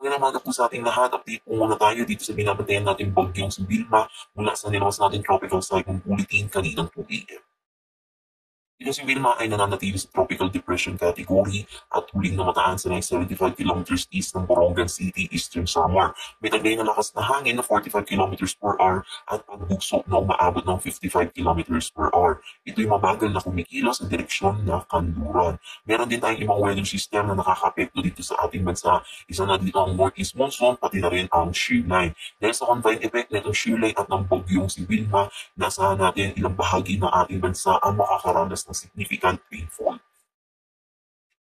Magandang umaga po sa ating lahat. Update po muna tayo dito sa binabantayan nating bagyong si Vilma mula sa nilawas nating tropical cyclone bulletin kaninang 2 AM. Ito si Vilma ay nananatili sa tropical depression category at huling namataan sa 975 kilometers east ng Borongan City, Eastern Samar. May taglay na lakas na hangin na 45 kilometers per hour at pagbugso na umaabot ng 55 kilometers per hour. Ito'y mabagal na kumikilos sa direksyon na kanluran. Meron din tayong ibang weather system na nakakapekto dito sa ating bansa. Isa na dito ang northeast monsoon, pati na rin ang shear line. Dahil sa combined effect na itong shear line at ng bagyong si Vilma, naasahan natin ilang bahagi ng ating bansa ang makakaranas ng significant rainfall.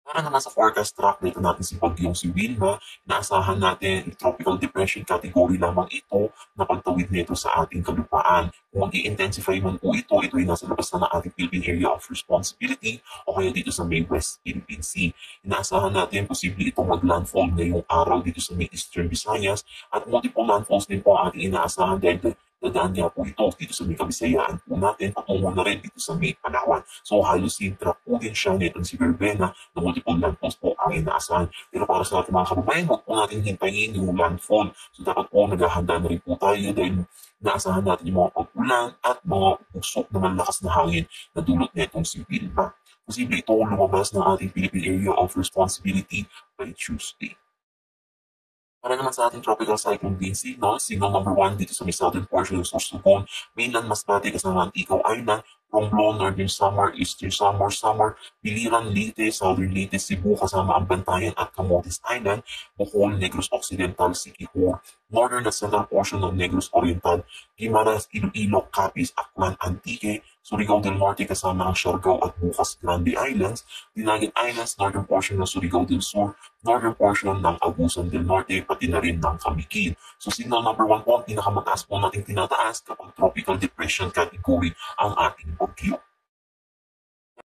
Para naman sa forecast track nito natin si bagyong si Vilma, inaasahan natin tropical depression category lamang ito na pagtawid nito sa ating kalupaan. Kung mag-i-intensify man po ito ay nasa labas na ng ating Philippine Area of Responsibility o kaya dito sa may West Philippine Sea. Inaasahan natin posible itong mag-landfall ngayong araw dito sa may Eastern Visayas at multiple landfalls din po ang ating inaasahan dahil dadaan nga po ito dito sa may Kabisayaan po natin patungo na rin dito sa may Palawan. So halos yung track po din siya nitong si Verbena na multiple landfalls po ang inaasahan. Pero para sa ating mga kababayan, huwag po natin hintayin yung landfall. So dapat po naghahanda na rin po tayo dahil naasahan natin yung mga pag-ulan at mga usok na malakas na hangin na dulot nitong si Vilma. Posible ito lumabas ng ating Philippine Area of Responsibility by Tuesday. Para naman sa ating tropical cyclone din signal number 1 dito sa may southern portion ng Sorsogon, mainland Masbate kasama ang Ikaw Island, Romblon, Northern Samar, Eastern Samar, Biliran, Leyte, Southern Leyte, Cebu kasama ang Bantayan at Camotes Island, Bohol, Negros Occidental, Siquijor, northern at central portion ng Negros Oriental, Guimaras, Iloilo, Capiz, Aklan, Antique, Surigao del Norte kasama ang Siargao at Bukas Grande Islands, Dinagat Islands, northern portion ng Surigao del Sur, northern portion ng Agusan del Norte, pati na rin ng Camiguin. So signal number 1 po ang pinakamataas po nating tinataas kapag tropical depression category ang ating bagyo.